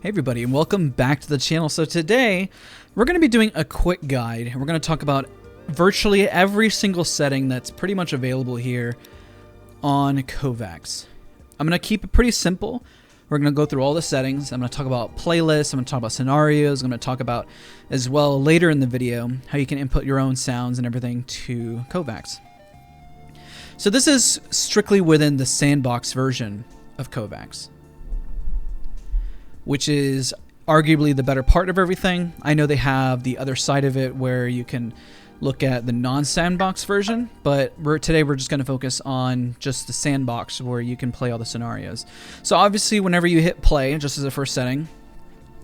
Hey everybody, and welcome back to the channel. So today we're going to be doing a quick guide, and we're going to talk about virtually every single setting that's pretty much available here on Kovaaks. I'm going to keep it pretty simple. We're going to go through all the settings. I'm going to talk about playlists. I'm going to talk about scenarios. I'm going to talk about as well later in the video how you can input your own sounds and everything to Kovaaks. So this is strictly within the sandbox version of Kovaaks, which is arguably the better part of everything. I know they have the other side of it where you can look at the non-sandbox version, but today we're just going to focus on just the sandbox where you can play all the scenarios. So obviously whenever you hit play, just as a first setting,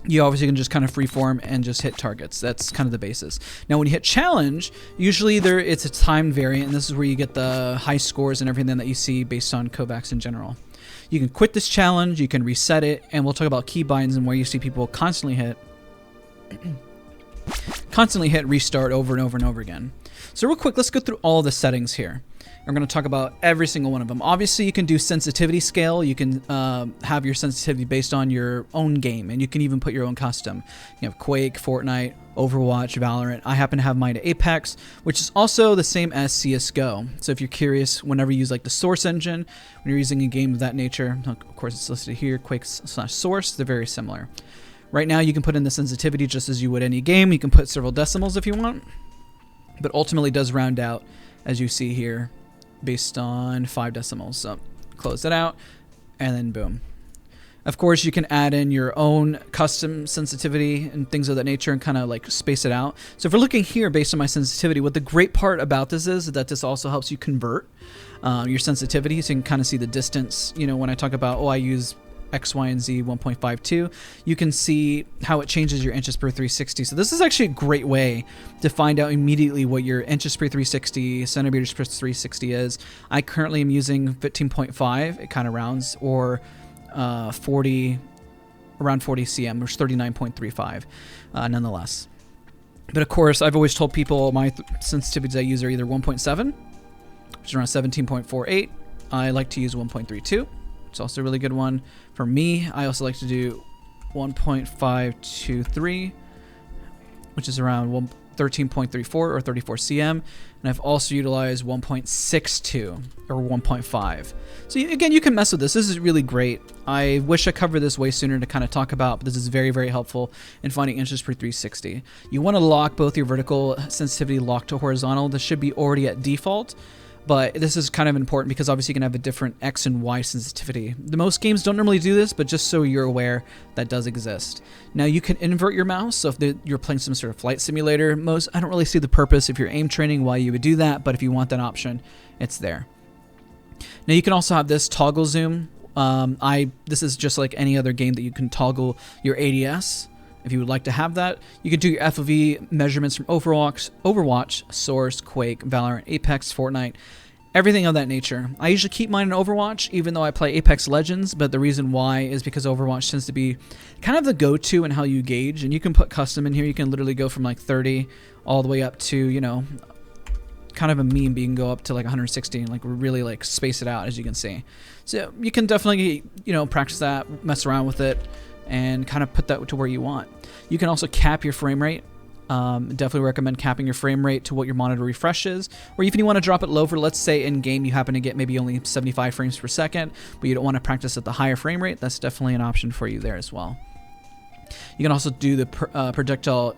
you obviously can just kind of freeform and just hit targets. That's kind of the basis. Now when you hit challenge, usually it's a timed variant, and this is where you get the high scores and everything that you see based on Kovaaks in general. You can quit this challenge, you can reset it, and we'll talk about keybinds and where you see people constantly hit restart over and over and over again. So real quick, let's go through all the settings here. We're going to talk about every single one of them. Obviously, you can do sensitivity scale. You can have your sensitivity based on your own game, and you can even put your own custom. You have Quake, Fortnite, Overwatch, Valorant. I happen to have mine to Apex, which is also the same as CSGO. So if you're curious, whenever you use like the source engine, when you're using a game of that nature, of course it's listed here, Quake/source, they're very similar. Right now, you can put in the sensitivity just as you would any game. You can put several decimals if you want, but ultimately it does round out, as you see here, based on 5 decimals. So close that out, and then boom. Of course, you can add in your own custom sensitivity and things of that nature and kind of like space it out. So if we're looking here based on my sensitivity, what the great part about this is that this also helps you convert your sensitivity, so you can kind of see the distance. You know, when I talk about, I use X, Y, and Z 1.52, you can see how it changes your inches per 360. So this is actually a great way to find out immediately what your inches per 360, centimeters per 360 is. I currently am using 15.5, it kind of rounds, or around 40 cm, which is 39.35 nonetheless. But of course, I've always told people my sensitivities I use are either 1.7, which is around 17.48. I like to use 1.32. It's also a really good one. For me, I also like to do 1.523, which is around 13.34 or 34 cm. And I've also utilized 1.62 or 1.5. So again, you can mess with this. This is really great. I wish I covered this way sooner to kind of talk about, but this is very, very helpful in finding inches per 360. You want to lock both your vertical sensitivity locked to horizontal. This should be already at default. But this is kind of important because obviously you can have a different X and Y sensitivity. Most games don't normally do this, but just so you're aware, that does exist. Now you can invert your mouse, so if you're playing some sort of flight simulator, I don't really see the purpose if you're aim training why you would do that, but if you want that option, it's there. Now you can also have this toggle zoom. This is just like any other game that you can toggle your ADS. If you would like to have that, you can do your FOV measurements from Overwatch, Source, Quake, Valorant, Apex, Fortnite, everything of that nature. I usually keep mine in Overwatch, even though I play Apex Legends, but the reason why is because Overwatch tends to be kind of the go-to in how you gauge, and you can put custom in here. You can literally go from like 30 all the way up to, you know, kind of a meme, but you can go up to like 160 and like really like space it out, as you can see. So you can definitely, you know, practice that, mess around with it, and kind of put that to where you want. You can also cap your frame rate. Definitely recommend capping your frame rate to what your monitor refreshes, or even you want to drop it lower. Let's say in game you happen to get maybe only 75 frames per second, but you don't want to practice at the higher frame rate. That's definitely an option for you there as well. You can also do the projectile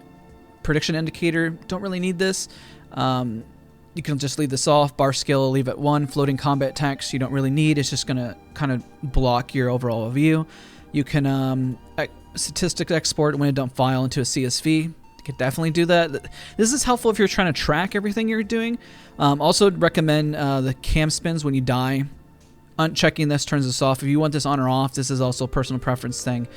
prediction indicator. Don't really need this. You can just leave this off. Bar scale, leave at 1. Floating combat text, you don't really need. It's just going to kind of block your overall view. You can statistics export when a dump file into a CSV. You could definitely do that. This is helpful if you're trying to track everything you're doing. Also recommend the cam spins when you die. Unchecking this turns this off. If you want this on or off, this is also a personal preference thing.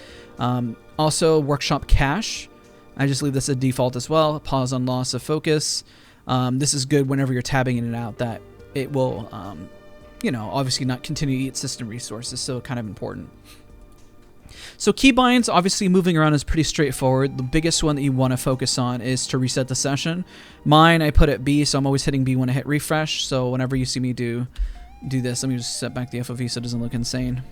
Also workshop cache. I just leave this at default as well. Pause on loss of focus. This is good whenever you're tabbing in and out, that it will, you know, obviously not continue to eat system resources, so kind of important. So keybinds, obviously moving around is pretty straightforward. The biggest one that you want to focus on is to reset the session. Mine, I put at B, so I'm always hitting B when I hit refresh. So whenever you see me do this, let me just set back the FOV so it doesn't look insane.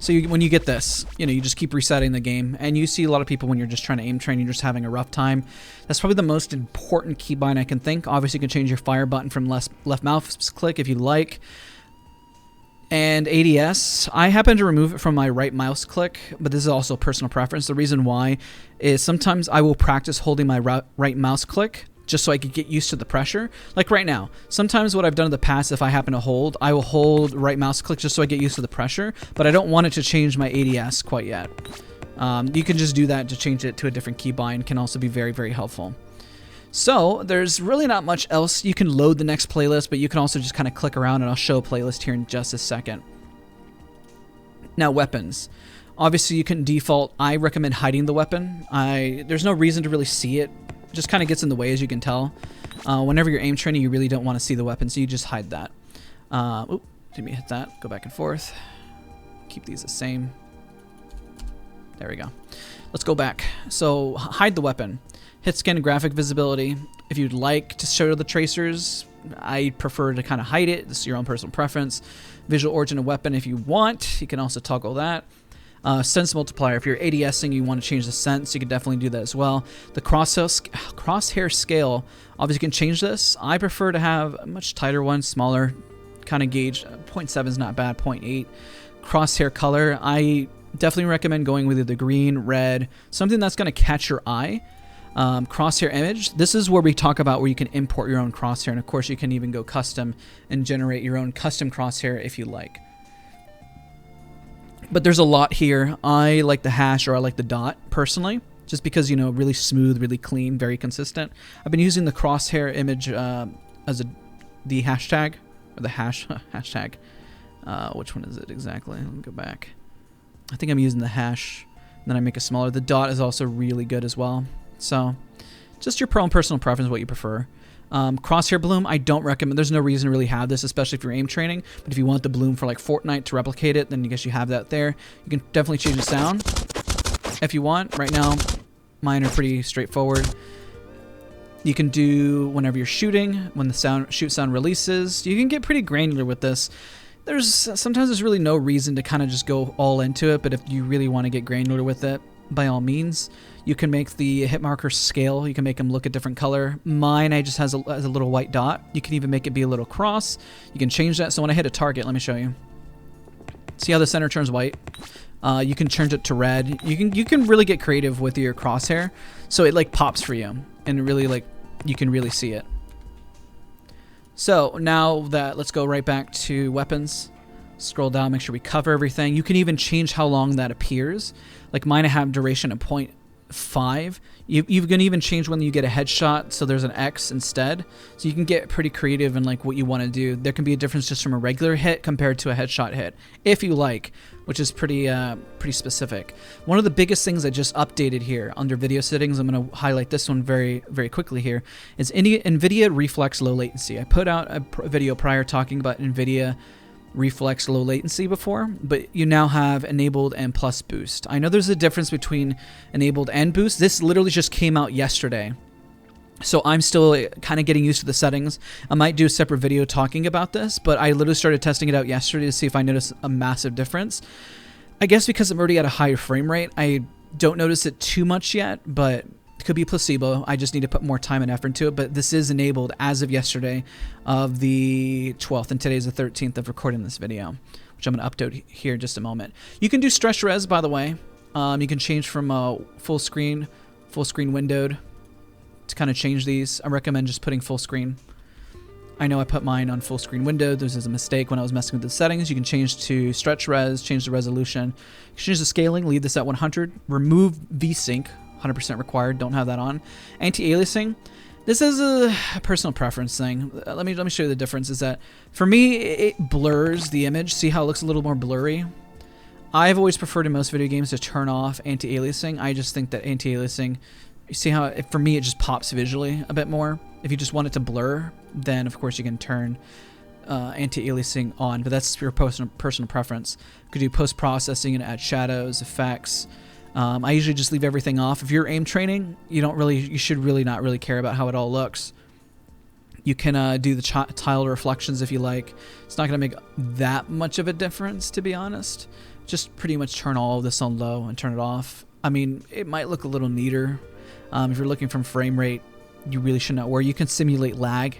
So when you get this, you know, you just keep resetting the game, and you see a lot of people when you're just trying to aim train, you're just having a rough time. That's probably the most important keybind I can think. Obviously, you can change your fire button from left mouse click if you like. And ADS, I happen to remove it from my right mouse click, but this is also personal preference. The reason why is sometimes I will practice holding my right mouse click just so I could get used to the pressure. Like right now, sometimes what I've done in the past, if I happen to hold, I will hold right mouse click just so I get used to the pressure, but I don't want it to change my ADS quite yet. You can just do that to change it to a different keybind, can also be very, very helpful. So there's really not much else. You can load the next playlist, but you can also just kind of click around, and I'll show a playlist here in just a second. Now, weapons. Obviously, you can default. I recommend hiding the weapon. There's no reason to really see it. Just kind of gets in the way, as you can tell. Whenever you're aim training, you really don't want to see the weapon, so you just hide that. Oop, didn't mean to hit that. Go back and forth. Keep these the same. There we go. Let's go back. So hide the weapon. Hit scan graphic visibility. If you'd like to show the tracers, I prefer to kind of hide it. This is your own personal preference. Visual origin of weapon if you want. You can also toggle that. Sense multiplier. If you're ADSing, you want to change the sense, you can definitely do that as well. The crosshair scale, obviously you can change this. I prefer to have a much tighter one, smaller kind of gauge. 0.7 is not bad, 0.8. Crosshair color, I definitely recommend going with either green, red, something that's going to catch your eye. Crosshair image, this is where we talk about where you can import your own crosshair, and of course you can even go custom and generate your own custom crosshair if you like. But there's a lot here. I like the hash, or I like the dot personally, just because, you know, really smooth, really clean, very consistent. I've been using the crosshair image as the hashtag, or the hashtag. Which one is it exactly? Let me go back. I think I'm using the hash, and then I make it smaller. The dot is also really good as well. So just your own personal preference, what you prefer. Crosshair bloom, I don't recommend. There's no reason to really have this, especially if you're aim training. But if you want the bloom for like Fortnite to replicate it, then I guess you have that there. You can definitely change the sound if you want. Right now, mine are pretty straightforward. You can do whenever you're shooting, when the shoot sound releases. You can get pretty granular with this. Sometimes there's really no reason to kind of just go all into it, but if you really want to get granular with it, by all means. You can make the hit markers scale. You can make them look a different color. Mine, I just has a little white dot. You can even make it be a little cross. You can change that. So when I hit a target, let me show you. See how the center turns white? You can change it to red. You can really get creative with your crosshair, so it like pops for you, and really like you can really see it. So now that, let's go right back to weapons. Scroll down, make sure we cover everything. You can even change how long that appears. Like mine, I have duration of 0.5. You can even change when you get a headshot, so there's an X instead. So you can get pretty creative in like what you want to do. There can be a difference just from a regular hit compared to a headshot hit, if you like, which is pretty specific. One of the biggest things I just updated here under video settings, I'm going to highlight this one very, very quickly here, is NVIDIA Reflex Low Latency. I put out a video prior talking about NVIDIA Reflex Low Latency before, but you now have enabled and plus boost. I know there's a difference between enabled and boost. This literally just came out yesterday, so I'm still kind of getting used to the settings. I might do a separate video talking about this, but I literally started testing it out yesterday to see if I noticed a massive difference. I guess because I'm already at a higher frame rate, I don't notice it too much yet, but it could be placebo. I just need to put more time and effort into it, but this is enabled as of yesterday of the 12th, and today's the 13th of recording this video, which I'm going to upload here in just a moment. You can do stretch res, by the way. You can change from full screen windowed to kind of change these. I recommend just putting full screen. I know I put mine on full screen windowed. This is a mistake when I was messing with the settings. You can change to stretch res, change the resolution, change the scaling, leave this at 100, remove VSync, 100% required, don't have that on. Anti-aliasing, this is a personal preference thing. Let me show you the difference. Is that for me, it blurs the image. See how it looks a little more blurry? I've always preferred in most video games to turn off anti-aliasing. I just think that anti-aliasing, you see how for me it just pops visually a bit more. If you just want it to blur, then of course you can turn anti-aliasing on, but that's your personal preference. You could do post-processing and add shadows, effects. I usually just leave everything off. If you're aim training, you should really not really care about how it all looks. You can do the tile reflections if you like. It's not going to make that much of a difference, to be honest. just pretty much turn all of this on low and turn it off. I mean, it might look a little neater. If you're looking from frame rate, you really should not worry. You can simulate lag,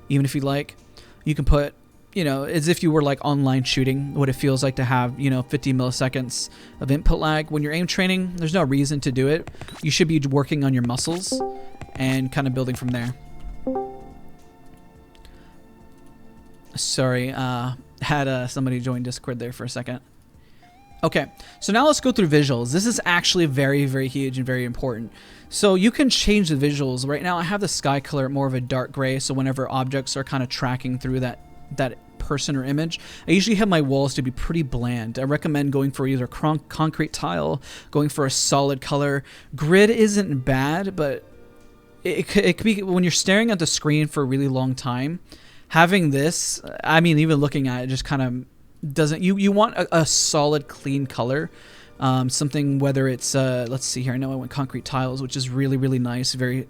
even if you like. You can put, you know, as if you were like online shooting, what it feels like to have, you know, 50 milliseconds of input lag. When you're aim training, there's no reason to do it. You should be working on your muscles and kind of building from there. Sorry, had somebody join Discord there for a second. Okay, so now let's go through visuals. This is actually very, very huge and very important. So you can change the visuals. Right now I have the sky color more of a dark gray, so whenever objects are kind of tracking through that person or image, I usually have my walls to be pretty bland. I recommend going for either concrete tile, going for a solid color. Grid isn't bad, but it could be when you're staring at the screen for a really long time. Having this, I mean, even looking at it just kind of doesn't, you want a solid clean color, something, whether it's let's see here, I know I went concrete tiles, which is really, really nice, very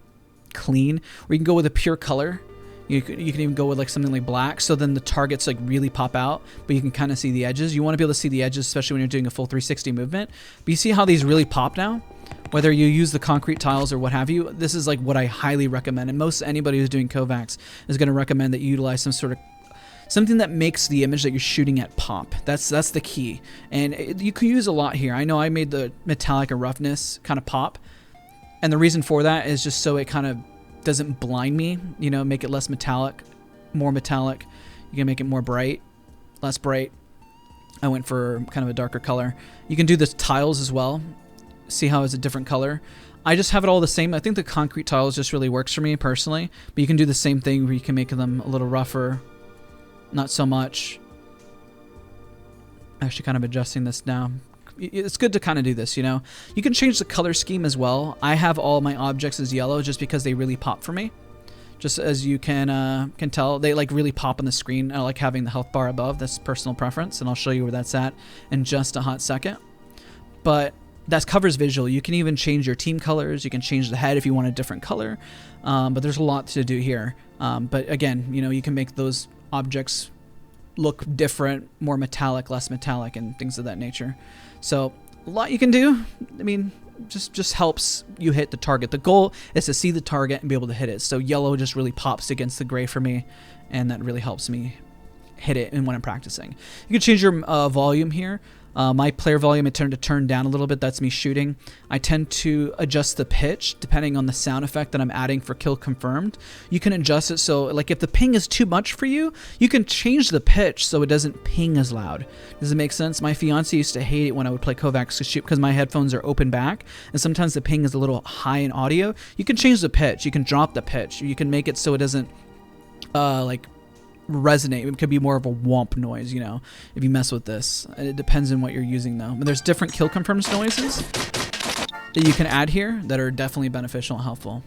clean, or you can go with a pure color. You can even go with like something like black, so then the targets like really pop out, but you can kind of see the edges. You want to be able to see the edges, especially when you're doing a full 360 movement. But you see how these really pop now? Whether you use the concrete tiles or what have you, this is like what I highly recommend. And most anybody who's doing Kovaaks is going to recommend that you utilize some sort of something that makes the image that you're shooting at pop. That's the key. And you can use a lot here. I know I made the metallic and roughness kind of pop. And the reason for that is just so it kind of doesn't blind me, you know, make it less metallic, more metallic. You can make it more bright, less bright. I went for kind of a darker color. You can do the tiles as well. See how it's a different color. I just have it all the same. I think the concrete tiles just really works for me personally, but you can do the same thing where you can make them a little rougher, not so much. Actually kind of adjusting this now. It's good to kind of do this, you know. You can change the color scheme as well. I have all my objects as yellow just because they really pop for me. Just as you can tell, they like really pop on the screen. I like having the health bar above. That's personal preference, and I'll show you where that's at in just a hot second. But that covers visual. You can even change your team colors. You can change the head if you want a different color. But there's a lot to do here. But again, you know, you can make those objects look different, more metallic, less metallic, and things of that nature. So a lot you can do. I mean, just helps you hit the target. The goal is to see the target and be able to hit it. So yellow just really pops against the gray for me, and that really helps me hit it when I'm practicing. You can change your volume here. My player volume, I tend to turn down a little bit. That's me shooting. I tend to adjust the pitch depending on the sound effect that I'm adding for kill confirmed. You can adjust it so, like, if the ping is too much for you, you can change the pitch so it doesn't ping as loud. Does it make sense? My fiance used to hate it when I would play Kovaaks to shoot because my headphones are open back, and sometimes the ping is a little high in audio. You can change the pitch. You can drop the pitch. You can make it so it doesn't, like, resonate. It could be more of a whomp noise, you know, if you mess with this. It depends on what you're using though. But there's different kill confirms noises that you can add here that are definitely beneficial and helpful.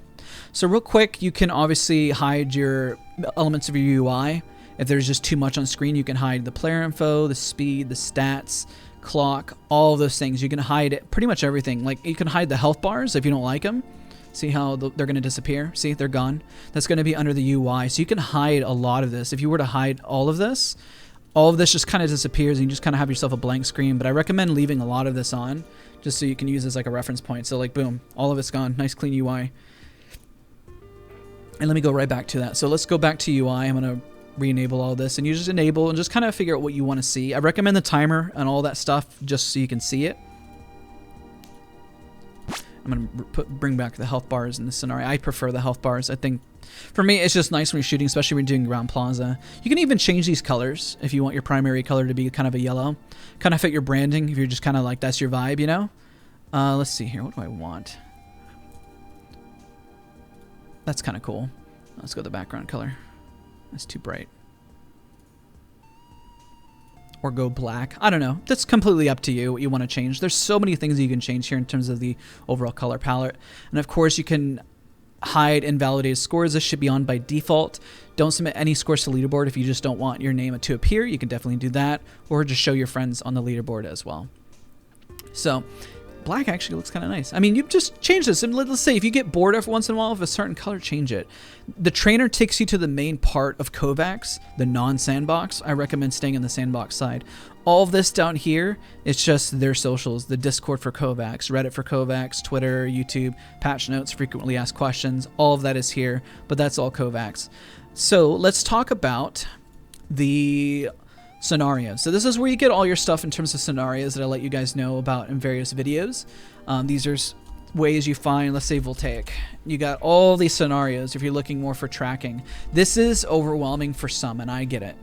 So real quick, you can obviously hide your elements of your UI. If there's just too much on screen, you can hide the player info, the speed, the stats, clock, all of those things. You can hide pretty much everything. Like, you can hide the health bars if you don't like them. See how they're going to disappear? See, they're gone. That's going to be under the UI. So you can hide a lot of this. If you were to hide all of this just kind of disappears and you just kind of have yourself a blank screen. But I recommend leaving a lot of this on just so you can use this like a reference point. So like, boom, all of it's gone. Nice clean UI. And let me go right back to that. So let's go back to UI. I'm going to re-enable all this, and you just enable and just kind of figure out what you want to see. I recommend the timer and all that stuff just so you can see it. I'm going to bring back the health bars in this scenario. I prefer the health bars. I think, for me, it's just nice when you're shooting, especially when you're doing ground plaza. You can even change these colors if you want your primary color to be kind of a yellow. Kind of fit your branding if you're just kind of like, that's your vibe, you know? Let's see here. What do I want? That's kind of cool. Let's go with the background color. That's too bright. Or go black. I don't know. That's completely up to you what you want to change. There's so many things that you can change here in terms of the overall color palette. And of course, you can hide invalidated scores. This should be on by default. Don't submit any scores to leaderboard if you just don't want your name to appear. You can definitely do that. Or just show your friends on the leaderboard as well. So black actually looks kind of nice. I mean, you just change this. And let's say if you get bored every once in a while of a certain color, change it. The trainer takes you to the main part of Kovaaks, the non-sandbox. I recommend staying in the sandbox side. All of this down here, it's just their socials, the Discord for Kovaaks, Reddit for Kovaaks, Twitter, YouTube, patch notes, frequently asked questions. All of that is here, but that's all Kovaaks. So let's talk about the scenarios. So this is where you get all your stuff in terms of scenarios that I let you guys know about in various videos. These are ways you find, let's say, voltaic. You got all these scenarios if you're looking more for tracking. This is overwhelming for some, and I get it.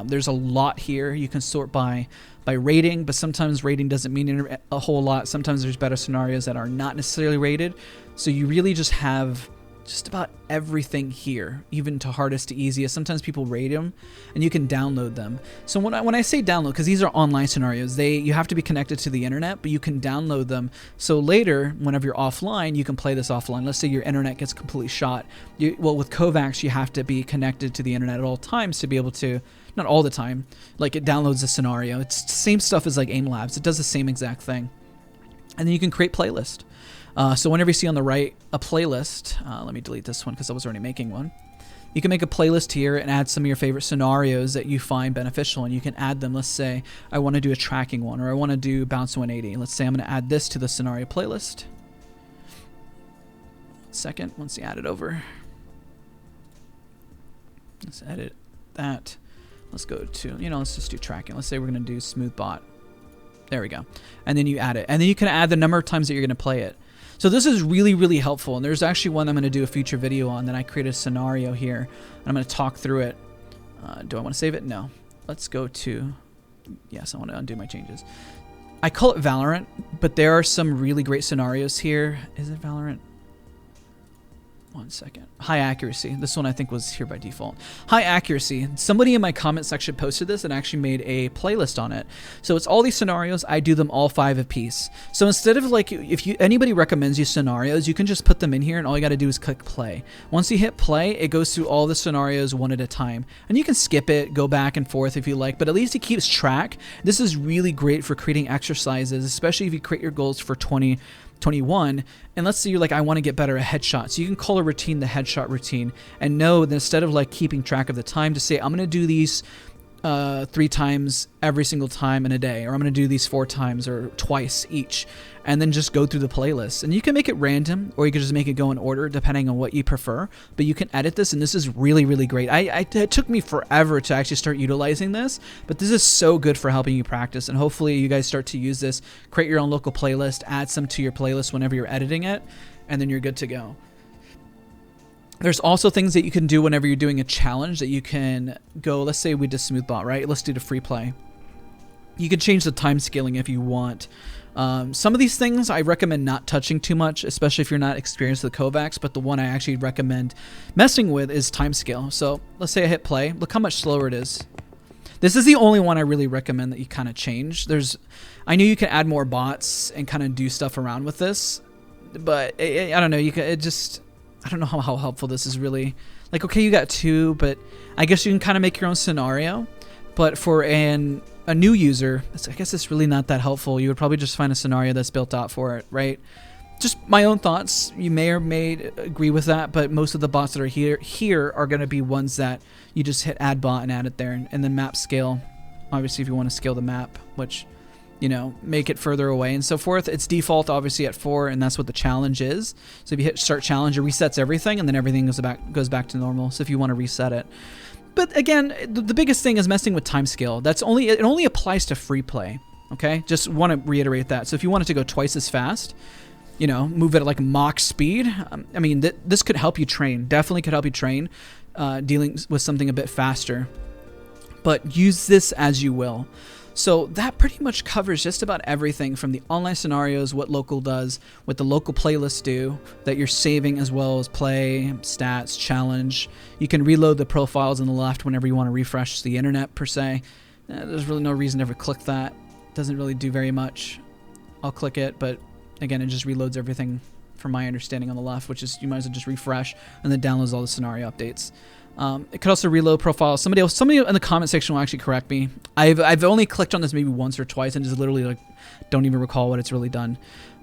There's a lot here. You can sort by rating, but sometimes rating doesn't mean a whole lot. Sometimes there's better scenarios that are not necessarily rated. So you really just have just about everything here, even to hardest to easiest. Sometimes people rate them, and you can download them. So when I say download, because these are online scenarios, you have to be connected to the internet, but you can download them. So later, whenever you're offline, you can play this offline. Let's say your internet gets completely shot. Well, with Kovaaks, you have to be connected to the internet at all times to be able to. Not all the time. Like, it downloads a scenario. It's the same stuff as like Aim Labs. It does the same exact thing. And then you can create playlist. So whenever you see on the right a playlist, let me delete this one because I was already making one. You can make a playlist here and add some of your favorite scenarios that you find beneficial, and you can add them. Let's say I want to do a tracking one, or I want to do bounce 180. Let's say I'm going to add this to the scenario playlist. Second, once you add it over, let's edit that. Let's go to, let's just do tracking. Let's say we're going to do smooth bot. There we go. And then you add it. And then you can add the number of times that you're going to play it. So this is really, really helpful. And there's actually one I'm going to do a future video on that I created a scenario here. And I'm going to talk through it. Do I want to save it? No. Let's go to, yes, I want to undo my changes. I call it Valorant, but there are some really great scenarios here. Is it Valorant? One second. High accuracy. This one I think was here by default. High accuracy. Somebody in my comment section posted this and actually made a playlist on it. So it's all these scenarios. I do them all 5 apiece. So instead of like, if anybody recommends you scenarios, you can just put them in here and all you got to do is click play. Once you hit play, it goes through all the scenarios one at a time. And you can skip it, go back and forth if you like, but at least it keeps track. This is really great for creating exercises, especially if you create your goals for 2021, and let's say you're like, I want to get better at headshots. So you can call a routine the headshot routine, and know that instead of like keeping track of the time, to say I'm going to do these 3 times every single time in a day, or I'm going to do these 4 times or twice each, and then just go through the playlist. And you can make it random, or you can just make it go in order depending on what you prefer, but you can edit this, and this is really, really great. It took me forever to actually start utilizing this, but this is so good for helping you practice, and hopefully you guys start to use this. Create your own local playlist, add some to your playlist whenever you're editing it, and then you're good to go. There's also things that you can do whenever you're doing a challenge that you can go, let's say we did smooth bot, right? Let's do the free play. You can change the time scaling if you want. Some of these things I recommend not touching too much, especially if you're not experienced with Kovaaks, but the one I actually recommend messing with is time scale. So let's say I hit play. Look how much slower it is. This is the only one I really recommend that you kind of change. I know you can add more bots and kind of do stuff around with this, but I don't know. I don't know how helpful this is really. Like, okay, you got 2, but I guess you can kind of make your own scenario. But for a new user, I guess it's really not that helpful. You would probably just find a scenario that's built out for it, right? Just my own thoughts. You may or may agree with that, but most of the bots that are here are going to be ones that you just hit add bot and add it there, and then map scale. Obviously, if you want to scale the map, which, make it further away and so forth. It's default obviously at 4, and that's what the challenge is. So if you hit start challenge, it resets everything, and then everything goes back to normal. So if you want to reset it. But again, the biggest thing is messing with time scale. It only applies to free play. Okay, just want to reiterate that. So if you want it to go twice as fast, move it at like Mach speed. I mean, this could help you train. Definitely could help you train dealing with something a bit faster. But use this as you will. So that pretty much covers just about everything from the online scenarios, what local does, what the local playlists do, that you're saving as well as play, stats, challenge. You can reload the profiles on the left whenever you want to refresh the internet per se. There's really no reason to ever click that. It doesn't really do very much. I'll click it, but again, it just reloads everything from my understanding on the left, which is you might as well just refresh and then downloads all the scenario updates. It could also reload profiles. Somebody in the comment section will actually correct me. I've only clicked on this maybe once or twice and just literally like don't even recall what it's really done.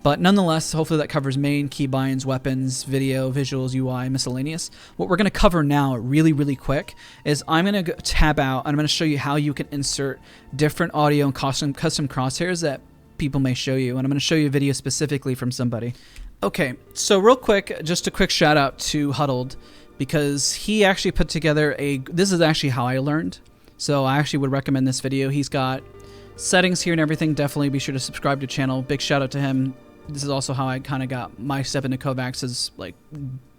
But nonetheless, hopefully that covers main, keybinds, weapons, video, visuals, UI, miscellaneous. What we're going to cover now really, really quick is I'm going to tab out and I'm going to show you how you can insert different audio and custom crosshairs that people may show you. And I'm going to show you a video specifically from somebody. Okay, so real quick, just a quick shout out to Huddled, because he actually put together this is actually how I learned. So I actually would recommend this video. He's got settings here and everything. Definitely be sure to subscribe to the channel. Big shout out to him. This is also how I kind of got my step into Kovaaks, is like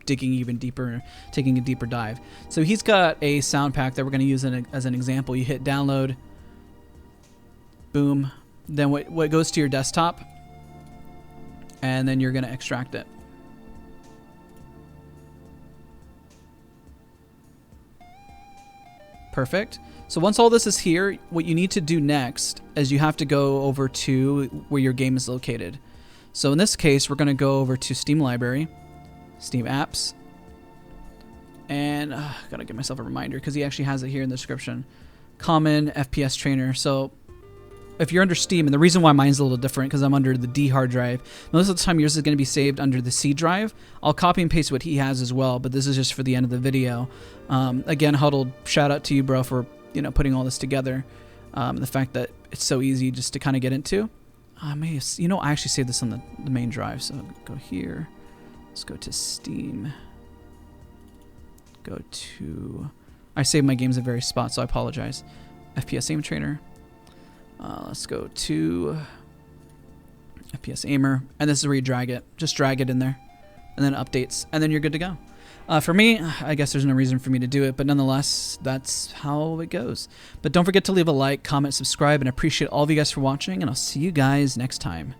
digging even deeper, taking a deeper dive. So he's got a sound pack that we're going to use as an example. You hit download, boom, then what goes to your desktop, and then you're going to extract it. Perfect. So once all this is here, what you need to do next is you have to go over to where your game is located. So in this case, we're going to go over to Steam Library, Steam Apps, and gotta give myself a reminder because he actually has it here in the description. Common FPSAimTrainer. So if you're under Steam, and the reason why mine's a little different because I'm under the D hard drive, most of the time yours is going to be saved under the C drive. I'll copy and paste what he has as well, but this is just for the end of the video. Again, Huddled, shout out to you, bro, for putting all this together. The fact that it's so easy just to kind of get into. I actually saved this on the main drive, so go here. Let's go to Steam. I saved my games at various spots, so I apologize. FPSAimTrainer. Let's go to FPSAimer, and this is where you drag it. Just drag it in there, and then updates, and then you're good to go. For me, I guess there's no reason for me to do it, but nonetheless, that's how it goes. But don't forget to leave a like, comment, subscribe, and I appreciate all of you guys for watching, and I'll see you guys next time.